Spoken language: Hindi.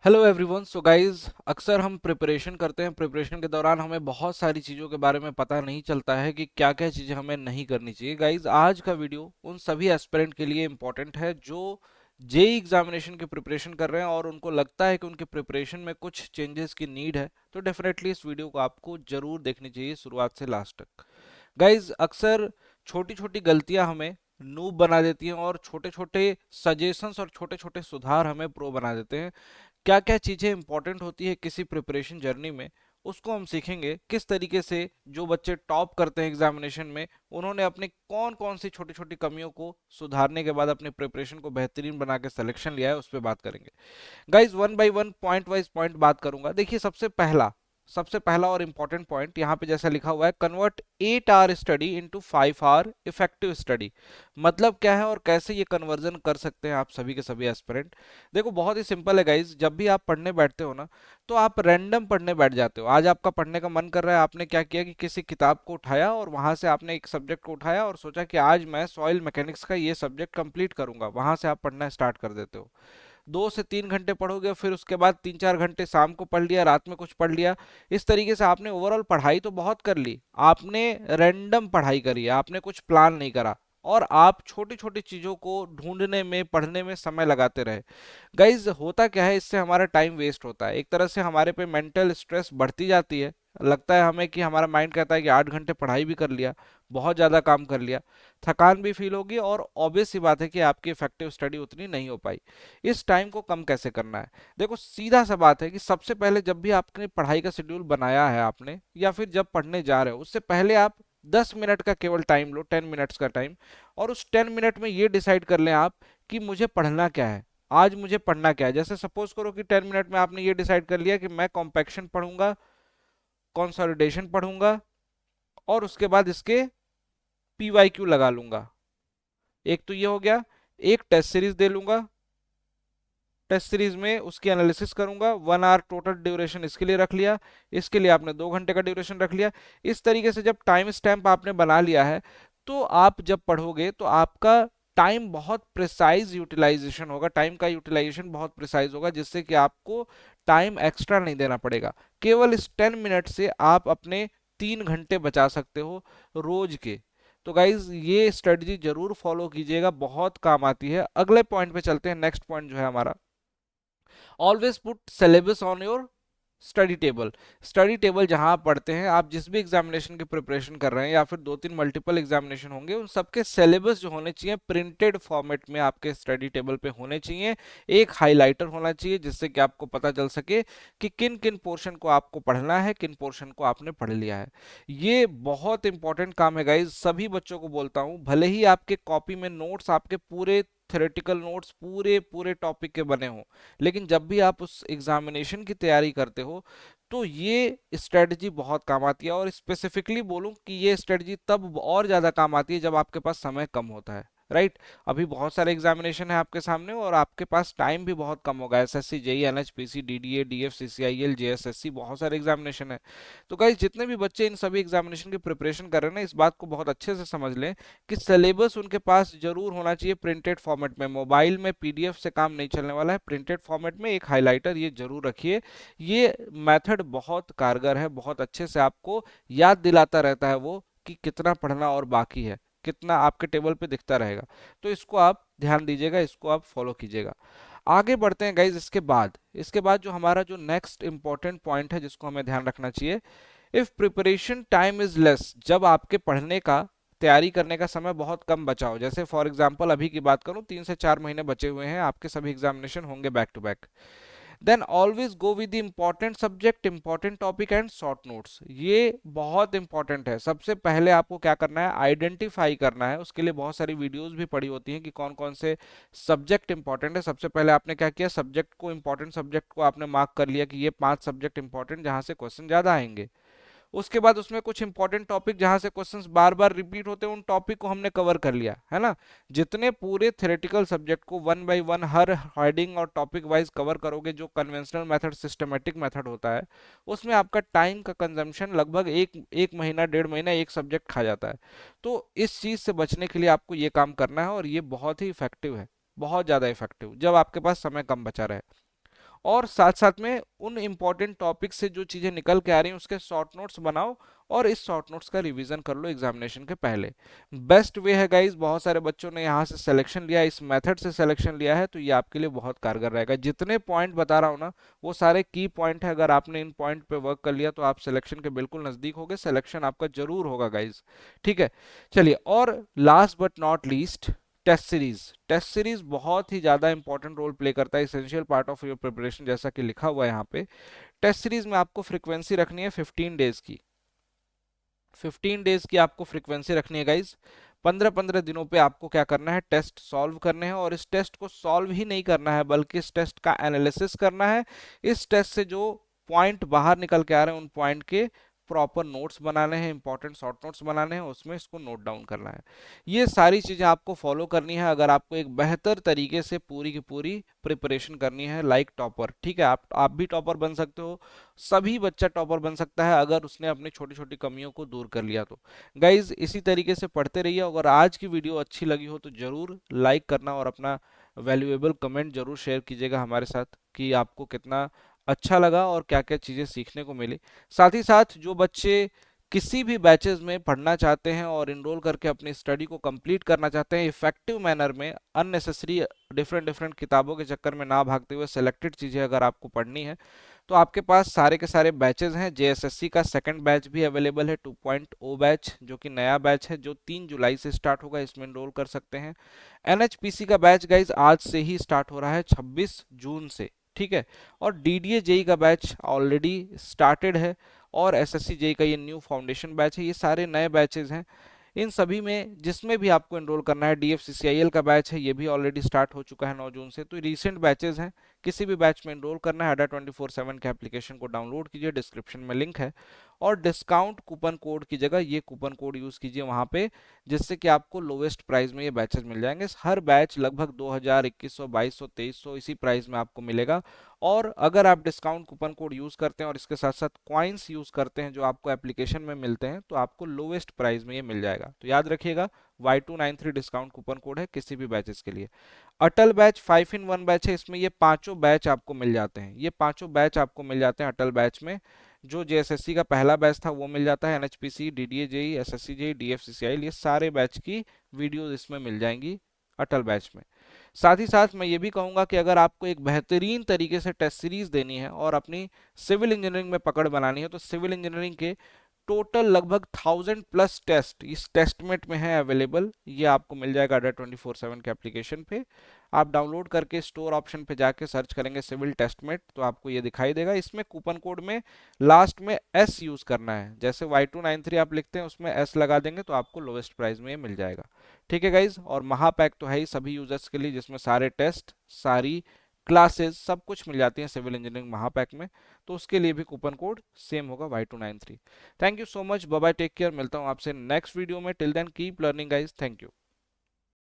Hello everyone. सो गाइस, अक्सर हम प्रिपरेशन करते हैं। प्रिपरेशन के दौरान हमें बहुत सारी चीज़ों के बारे में पता नहीं चलता है कि क्या क्या चीज़ें हमें नहीं करनी चाहिए। गाइस, आज का वीडियो उन सभी एस्पिरेंट के लिए इम्पोर्टेंट है जो जेई एग्जामिनेशन की प्रिपरेशन कर रहे हैं और उनको लगता है कि उनके प्रिपरेशन में कुछ चेंजेस की नीड है। तो डेफिनेटली इस वीडियो को आपको जरूर देखनी चाहिए शुरुआत से लास्ट तक। गाइज, अक्सर छोटी छोटी गलतियां हमें नूब बना देती हैं और छोटे छोटे सजेशंस और छोटे छोटे सुधार हमें प्रो बना देते हैं। क्या क्या चीज़ें इंपॉर्टेंट होती है किसी प्रिपरेशन जर्नी में, उसको हम सीखेंगे। किस तरीके से जो बच्चे टॉप करते हैं एग्जामिनेशन में, उन्होंने अपनी कौन कौन सी छोटी छोटी कमियों को सुधारने के बाद अपने प्रिपरेशन को बेहतरीन बना के सिलेक्शन लिया है, उस पर बात करेंगे। Guys, one by one point wise point बात करूंगा। देखिए, सबसे पहला और इंपॉर्टेंट पॉइंट यहाँ पे जैसा लिखा हुआ है, convert 8 hour study into 5 hour effective study. मतलब क्या है और कैसे ये कन्वर्जन कर सकते हैं आप सभी के सभी एस्पिरेंट। देखो, बहुत ही सिंपल है गाइज। जब भी आप पढ़ने बैठते हो ना, तो आप रैंडम पढ़ने बैठ जाते हो। आज आपका पढ़ने का मन कर रहा है, आपने क्या किया कि किसी किताब को उठाया और वहां से आपने एक सब्जेक्ट को उठाया और सोचा कि आज मैं सॉइल मैकेनिक्स का ये सब्जेक्ट कंप्लीट करूंगा। वहां से आप पढ़ना स्टार्ट कर देते हो। 2 से 3 घंटे पढ़ोगे, फिर उसके बाद 3-4 घंटे शाम को पढ़ लिया, रात में कुछ पढ़ लिया। इस तरीके से आपने ओवरऑल पढ़ाई तो बहुत कर ली, आपने रैंडम पढ़ाई करी, आपने कुछ प्लान नहीं करा और आप छोटी छोटी चीजों को ढूंढने में पढ़ने में समय लगाते रहे। गाइज, होता क्या है, इससे हमारा टाइम वेस्ट होता है। एक तरह से हमारे पे मेंटल स्ट्रेस बढ़ती जाती है। लगता है हमें कि हमारा माइंड कहता है कि 8 घंटे पढ़ाई भी कर लिया, बहुत ज़्यादा काम कर लिया, थकान भी फील होगी और ऑब्वियस सी बात है कि आपकी इफेक्टिव स्टडी उतनी नहीं हो पाई। इस टाइम को कम कैसे करना है? देखो, सीधा सा बात है कि सबसे पहले जब भी आपने पढ़ाई का शेड्यूल बनाया है आपने, या फिर जब पढ़ने जा रहे हो, उससे पहले आप 10 मिनट का केवल टाइम लो, 10 मिनट्स का टाइम। और उस 10 मिनट में ये डिसाइड कर लें आप कि मुझे पढ़ना क्या है, आज मुझे पढ़ना क्या है। जैसे सपोज करो कि 10 मिनट में आपने ये डिसाइड कर लिया कि मैं कॉम्पैक्शन पढ़ूंगा, कंसोलिडेशन पढ़ूंगा और उसके बाद इसके पीवाईक्यू लगा लूंगा। एक तो ये हो गया। एक टेस्ट सीरीज दे लूंगा, टेस्ट सीरीज में उसकी एनालिसिस करूंगा। 1 आवर टोटल ड्यूरेशन इसके लिए रख लिया, इसके लिए आपने 2 घंटे का ड्यूरेशन रख लिया। इस तरीके से जब टाइम स्टैम्प आपने बना लिया है, तो आप जब पढ़ोगे तो आपका टाइम बहुत प्रिसाइज यूटिलाइजेशन होगा, टाइम का यूटिलाइजेशन बहुत प्रिसाइज होगा, जिससे कि आपको टाइम एक्स्ट्रा नहीं देना पड़ेगा। केवल इस 10 मिनट से आप अपने 3 घंटे बचा सकते हो रोज के। तो गाइज, ये स्ट्रेटजी जरूर फॉलो कीजिएगा, बहुत काम आती है। अगले पॉइंट पे चलते हैं। नेक्स्ट पॉइंट जो है हमारा, always put syllabus on your study table. Study table जहां आप पढ़ते हैं, आप जिस भी एग्जामिनेशन की प्रिपरेशन कर रहे हैं या फिर 2-3 मल्टीपल एग्जामिनेशन होंगे, उन सबके सिलेबस जो होने चाहिए प्रिंटेड फॉर्मेट में आपके स्टडी टेबल पे होने चाहिए। एक हाइलाइटर होना चाहिए जिससे कि आपको पता चल सके कि किन किन पोर्शन को आपको पढ़ना है, किन पोर्शन को आपने पढ़ लिया है। ये बहुत इंपॉर्टेंट काम है गाइज। सभी बच्चों को बोलता हूं, भले ही आपके कॉपी में नोट्स, आपके पूरे थ्योरेटिकल नोट्स पूरे पूरे टॉपिक के बने हों, लेकिन जब भी आप उस एग्जामिनेशन की तैयारी करते हो, तो ये स्ट्रेटजी बहुत काम आती है। और स्पेसिफिकली बोलूं कि ये स्ट्रेटजी तब और ज्यादा काम आती है जब आपके पास समय कम होता है। राइट? अभी बहुत सारे एग्जामिनेशन है आपके सामने और आपके पास टाइम भी बहुत कम होगा। SSC, JE, NHPC, DDA, DF, CCIL, JSSC, बहुत सारे एग्जामिनेशन है। तो गाइस, जितने भी बच्चे इन सभी एग्जामिनेशन की प्रिपरेशन कर रहे हैं ना, इस बात को बहुत अच्छे से समझ लें कि सिलेबस उनके पास जरूर होना चाहिए प्रिंटेड फॉर्मेट में। मोबाइल में पीडीएफ से काम नहीं चलने वाला है, प्रिंटेड फॉर्मेट में एक हाइलाइटर ये जरूर रखिए। ये मेथड बहुत कारगर है, बहुत अच्छे से आपको याद दिलाता रहता है वो कि कितना पढ़ना और बाकी है, कितना आपके टेबल पे दिखता रहेगा। तो इसको आप ध्यान दीजिएगा, इसको आप फॉलो कीजिएगा। आगे बढ़ते हैं गाइज। इसके बाद जो हमारा जो नेक्स्ट इंपॉर्टेंट पॉइंट है जिसको हमें ध्यान रखना चाहिए, if preparation time is less. जब आपके पढ़ने का, तैयारी करने का समय बहुत कम बचा हो, जैसे फॉर एग्जांपल अभी की बात करूं, 3 से 4 महीने बचे हुए हैं, आपके सभी एग्जामिनेशन होंगे back to back, then always go with the important subject, important topic and short notes. ये बहुत इंपॉर्टेंट है। सबसे पहले आपको क्या करना है, आइडेंटिफाई करना है। उसके लिए बहुत सारी वीडियोस भी पड़ी होती हैं कि कौन कौन से सब्जेक्ट इंपॉर्टेंट है। सबसे पहले आपने क्या किया, सब्जेक्ट को, इंपॉर्टेंट सब्जेक्ट को आपने मार्क कर लिया कि ये 5 सब्जेक्ट इंपॉर्टेंट जहां से क्वेश्चन ज्यादा आएंगे। उसके बाद उसमें कुछ इंपॉर्टेंट टॉपिक जहां से क्वेश्चंस बार बार रिपीट होते हैं, उन टॉपिक को हमने कवर कर लिया है ना। जितने पूरे थ्योरेटिकल सब्जेक्ट को one by one her heading और टॉपिक वाइज कवर करोगे, जो कन्वेंशनल मेथड, सिस्टमेटिक मेथड होता है, उसमें आपका टाइम का कंजम्पशन लगभग एक एक महीना, 1.5 महीना एक सब्जेक्ट खा जाता है। तो इस चीज से बचने के लिए आपको ये काम करना है और ये बहुत ही इफेक्टिव है, बहुत ज्यादा इफेक्टिव, जब आपके पास समय कम बचा रहे। और साथ साथ में उन इंपॉर्टेंट टॉपिक से जो चीजें निकल के आ रही हैं उसके शॉर्ट नोट्स बनाओ और इस शॉर्ट नोट्स का रिवीजन कर लो एग्जामिनेशन के पहले। बेस्ट वे है गाइज, बहुत सारे बच्चों ने यहाँ से सिलेक्शन लिया, इस मेथड से सिलेक्शन लिया है, तो ये आपके लिए बहुत कारगर रहेगा। जितने पॉइंट बता रहा हूँ ना वो सारे की पॉइंट है, अगर आपने इन पॉइंट पे वर्क कर लिया तो आप सिलेक्शन के बिल्कुल नजदीक होगे, सिलेक्शन आपका जरूर होगा गाइज। ठीक है, चलिए, और last but not least, test series. Test series बहुत ही ज्यादा इंपॉर्टेंट रोल प्ले करता है, essential part of your preparation, जैसा कि लिखा हुआ है यहाँ पे। टेस्ट सीरीज में आपको फ्रीक्वेंसी रखनी है 15 डेज की, 15 डेज की आपको फ्रीक्वेंसी रखनी है गाइज। 15-15 दिनों पे आपको क्या करना है, टेस्ट सॉल्व करने हैं, और इस टेस्ट को सॉल्व ही नहीं करना है बल्कि इस टेस्ट का एनालिसिस करना है। इस टेस्ट से जो पॉइंट बाहर निकल के आ रहे हैं उन पॉइंट के प्रॉपर नोट्स बनाने हैं, इंपॉर्टेंट शॉर्ट नोट्स बनाने हैं, उसमें इसको नोट डाउन करना है। ये सारी चीजें आपको फॉलो करनी है अगर आपको एक बेहतर तरीके से पूरी की पूरी प्रिपरेशन करनी है लाइक टॉपर। ठीक है, आप भी टॉपर बन सकते हो, सभी बच्चा टॉपर बन सकता है अगर उसने अपनी छोटी छोटी कमियों को दूर कर लिया तो। गाइज इसी तरीके से पढ़ते रहिए, अगर आज की वीडियो अच्छी लगी हो तो जरूर लाइक करना और अपना वैल्यूएबल कमेंट जरूर शेयर कीजिएगा हमारे साथ कि आपको कितना अच्छा लगा और क्या क्या चीजें सीखने को मिली। साथ ही साथ जो बच्चे किसी भी बैचेस में पढ़ना चाहते हैं और इनरोल करके अपनी स्टडी को कंप्लीट करना चाहते हैं इफेक्टिव मैनर में, अननेसेसरी डिफरेंट डिफरेंट किताबों के चक्कर में ना भागते हुए सिलेक्टेड चीजें अगर आपको पढ़नी है तो आपके पास सारे के सारे बैचेस हैं। जेएसएससी का सेकंड बैच भी अवेलेबल है, 2.0 बैच, जो कि नया बैच है जो 3 जुलाई से स्टार्ट होगा, इसमें इनरोल कर सकते हैं। एनएचपीसी का बैच गाइज आज से ही स्टार्ट हो रहा है 26 जून से। ठीक है, और डीडीए जेई का बैच ऑलरेडी स्टार्टेड है, और एसएससी जेई का ये न्यू फाउंडेशन बैच है, ये सारे नए बैचेस हैं। इन सभी में जिसमें भी आपको एनरोल करना है, डीएफसीसीआईएल का बैच है, ये भी ऑलरेडी स्टार्ट हो चुका है 9 जून से, तो रीसेंट बैचेस हैं। किसी भी बैच में एनरोल करना है, अड्डा 24/7 के एप्लीकेशन को डाउनलोड कीजिए, डिस्क्रिप्शन में लिंक है, और डिस्काउंट कूपन कोड की जगह ये कूपन कोड यूज कीजिए वहां पे, जिससे कि आपको लोवेस्ट प्राइस में ये बैचेस मिल जाएंगे। हर बैच लगभग 2000, 2100, 2200, 2300 इसी प्राइस में आपको मिलेगा। और अगर आप डिस्काउंट कूपन कोड यूज करते हैं और इसके साथ साथ कॉइन्स यूज करते हैं जो आपको एप्लीकेशन में मिलते हैं, तो आपको लोवेस्ट प्राइस में ये मिल जाएगा। तो याद रखिएगा, Y293 डिस्काउंट कूपन कोड है किसी भी बैचेस के लिए। अटल बैच 5 in 1 बैच है, इसमें ये पांचों बैच आपको मिल जाते हैं, ये पांचों बैच आपको मिल जाते हैं अटल बैच में। जो जेएसएससी का पहला बैच था वो मिल जाता है, NHPC, DDA JE, SSC JE, DFCCI, ये सारे बैच की वीडियोस इसमें मिल जाएंगी अटल बैच में। साथ ही साथ मैं ये भी कहूंगा कि अगर आपको एक बेहतरीन तरीके से टेस्ट सीरीज देनी है और अपनी सिविल इंजीनियरिंग में पकड़ बनानी है, तो सिविल इंजीनियरिंग के टोटल लगभग 1000+ टेस्ट इस टेस्टमेट में है अवेलेबल। ये आपको मिल जाएगा अड्डा 24/7 के एप्लीकेशन पे। आप डाउनलोड करके स्टोर ऑप्शन पे जाके सर्च करेंगे सिविल टेस्टमेट, तो आपको ये दिखाई देगा। इसमें कूपन कोड में लास्ट में एस यूज करना है, जैसे Y293 आप लिखते हैं उसमें एस लगा देंगे तो आपको लोवेस्ट प्राइस में ये मिल जाएगा। ठीक है गाइज, और महापैक तो है ही सभी यूजर्स के लिए, जिसमें सारे टेस्ट, सारी क्लासेस, सब कुछ मिल जाती हैं सिविल इंजीनियरिंग महापैक में, तो उसके लिए भी कूपन कोड सेम होगा Y293। Thank you so much, bye bye, take care, मिलता हूँ आपसे नेक्स्ट वीडियो में। Till then keep learning guys, thank you.